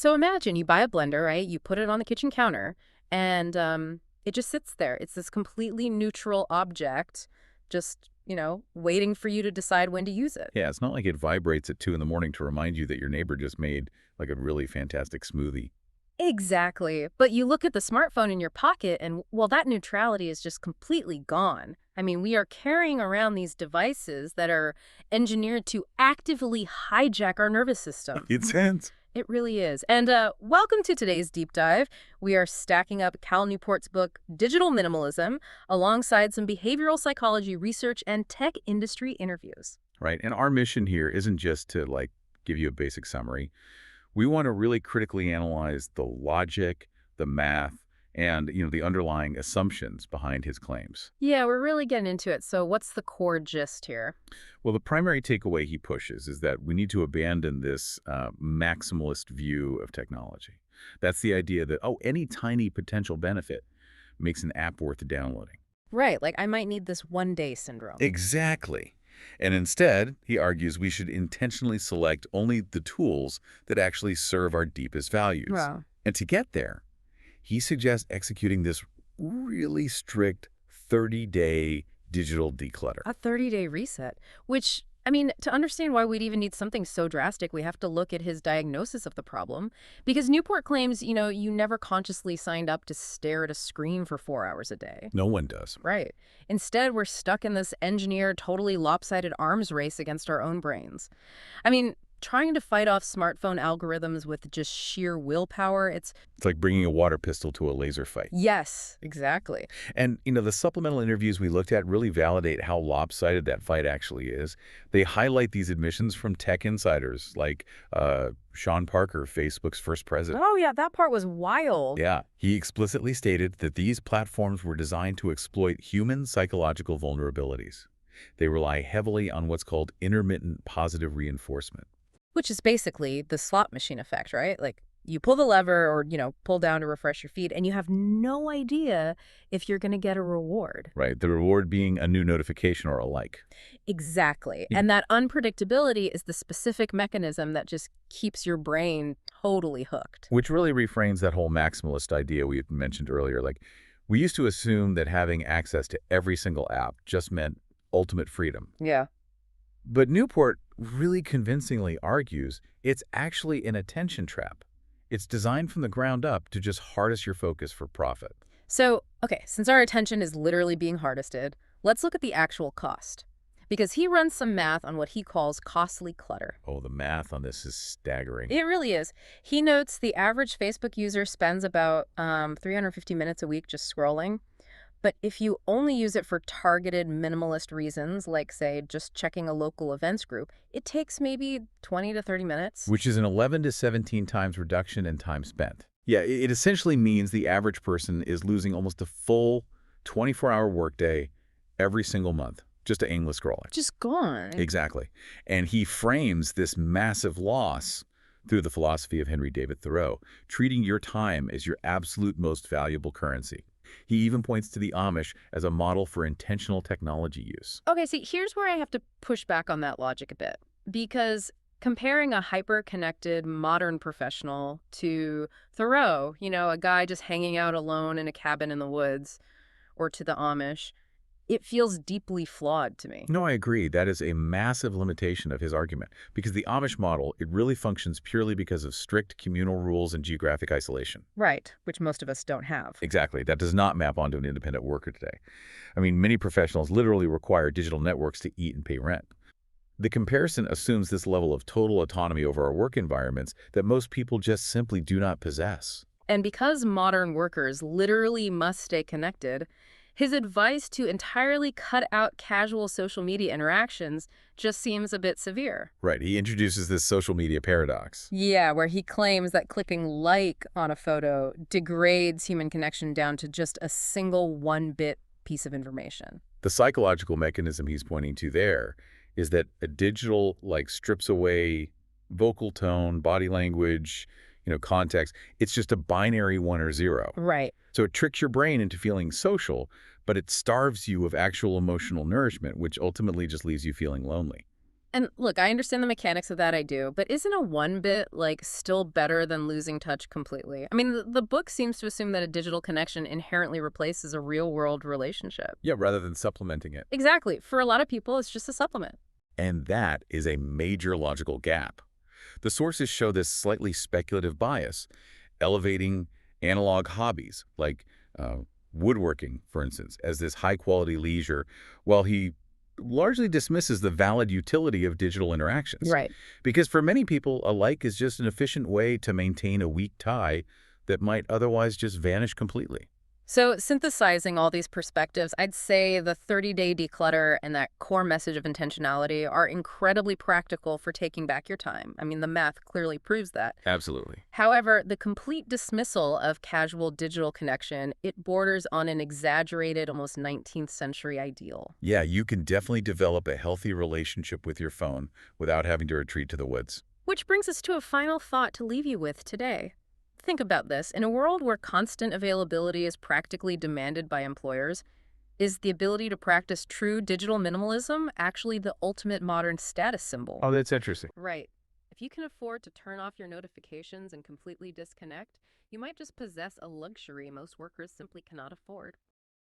So imagine you buy a blender, right? You put it on the kitchen counter, and it just sits there. It's this completely neutral object, just, waiting for you to decide when to use it. Yeah, it's not like it vibrates at 2 in the morning to remind you that your neighbor just made like a really fantastic smoothie. Exactly. But you look at the smartphone in your pocket, and, well, that neutrality is just completely gone. I mean, we are carrying around these devices that are engineered to actively hijack our nervous system. It's sense. It really is. And welcome to today's deep dive. We are stacking up Cal Newport's book, Digital Minimalism, alongside some behavioral psychology research and tech industry interviews. Right. And our mission here isn't just to like give you a basic summary. We want to really critically analyze the logic, the math, and the underlying assumptions behind his claims. Yeah, we're really getting into it. So what's the core gist here? Well, the primary takeaway he pushes is that we need to abandon this maximalist view of technology. That's the idea that, oh, any tiny potential benefit makes an app worth downloading. Right, like I might need this one day syndrome. Exactly. And instead, he argues we should intentionally select only the tools that actually serve our deepest values. Wow. And to get there, he suggests executing this really strict 30-day digital declutter. A 30-day reset, which, I mean, to understand why we'd even need something so drastic, we have to look at his diagnosis of the problem. Because Newport claims, you never consciously signed up to stare at a screen for 4 hours a day. No one does. Right. Instead, we're stuck in this engineered, totally lopsided arms race against our own brains. I mean, trying to fight off smartphone algorithms with just sheer willpower, It's like bringing a water pistol to a laser fight. Yes, exactly. And, the supplemental interviews we looked at really validate how lopsided that fight actually is. They highlight these admissions from tech insiders like Sean Parker, Facebook's first president. Oh, yeah, that part was wild. Yeah, he explicitly stated that these platforms were designed to exploit human psychological vulnerabilities. They rely heavily on what's called intermittent positive reinforcement. Which is basically the slot machine effect, right? Like you pull the lever or, pull down to refresh your feed, and you have no idea if you're going to get a reward. Right, the reward being a new notification or a like. Exactly. And that unpredictability is the specific mechanism that just keeps your brain totally hooked. Which really reframes that whole maximalist idea we had mentioned earlier. Like, we used to assume that having access to every single app just meant ultimate freedom. Yeah. But Newport really convincingly argues it's actually an attention trap. It's designed from the ground up to just harness your focus for profit. So, okay, since our attention is literally being harvested, let's look at the actual cost. Because he runs some math on what he calls costly clutter. Oh, the math on this is staggering. It really is. He notes the average Facebook user spends about 350 minutes a week just scrolling. But if you only use it for targeted minimalist reasons, like, say, just checking a local events group, it takes maybe 20 to 30 minutes. Which is an 11 to 17 times reduction in time spent. Yeah, it essentially means the average person is losing almost a full 24-hour workday every single month, just to aimless scrolling. Just gone. Exactly. And he frames this massive loss through the philosophy of Henry David Thoreau, treating your time as your absolute most valuable currency. He even points to the Amish as a model for intentional technology use. Okay, see, here's where I have to push back on that logic a bit. Because comparing a hyper-connected modern professional to Thoreau, a guy just hanging out alone in a cabin in the woods, or to the Amish, it feels deeply flawed to me. No, I agree. That is a massive limitation of his argument. Because the Amish model, it really functions purely because of strict communal rules and geographic isolation. Right, which most of us don't have. Exactly. That does not map onto an independent worker today. I mean, many professionals literally require digital networks to eat and pay rent. The comparison assumes this level of total autonomy over our work environments that most people just simply do not possess. And because modern workers literally must stay connected, his advice to entirely cut out casual social media interactions just seems a bit severe. Right. He introduces this social media paradox. Yeah, where he claims that clicking like on a photo degrades human connection down to just a single one-bit piece of information. The psychological mechanism he's pointing to there is that a digital like strips away vocal tone, body language, context. It's just a binary 1 or 0. Right. So it tricks your brain into feeling social, but it starves you of actual emotional nourishment, which ultimately just leaves you feeling lonely. And look, I understand the mechanics of that, I do, but isn't a one bit, like, still better than losing touch completely? I mean, the book seems to assume that a digital connection inherently replaces a real-world relationship. Yeah, rather than supplementing it. Exactly. For a lot of people, it's just a supplement. And that is a major logical gap. The sources show this slightly speculative bias, elevating analog hobbies like uh, woodworking, for instance, as this high-quality leisure, while he largely dismisses the valid utility of digital interactions. Right. Because for many people, a like is just an efficient way to maintain a weak tie that might otherwise just vanish completely. So, synthesizing all these perspectives, I'd say the 30-day declutter and that core message of intentionality are incredibly practical for taking back your time. I mean, the math clearly proves that. Absolutely. However, the complete dismissal of casual digital connection, it borders on an exaggerated, almost 19th century ideal. Yeah, you can definitely develop a healthy relationship with your phone without having to retreat to the woods. Which brings us to a final thought to leave you with today. Think about this. In a world where constant availability is practically demanded by employers, is the ability to practice true digital minimalism actually the ultimate modern status symbol? Oh, that's interesting. Right. If you can afford to turn off your notifications and completely disconnect, you might just possess a luxury most workers simply cannot afford.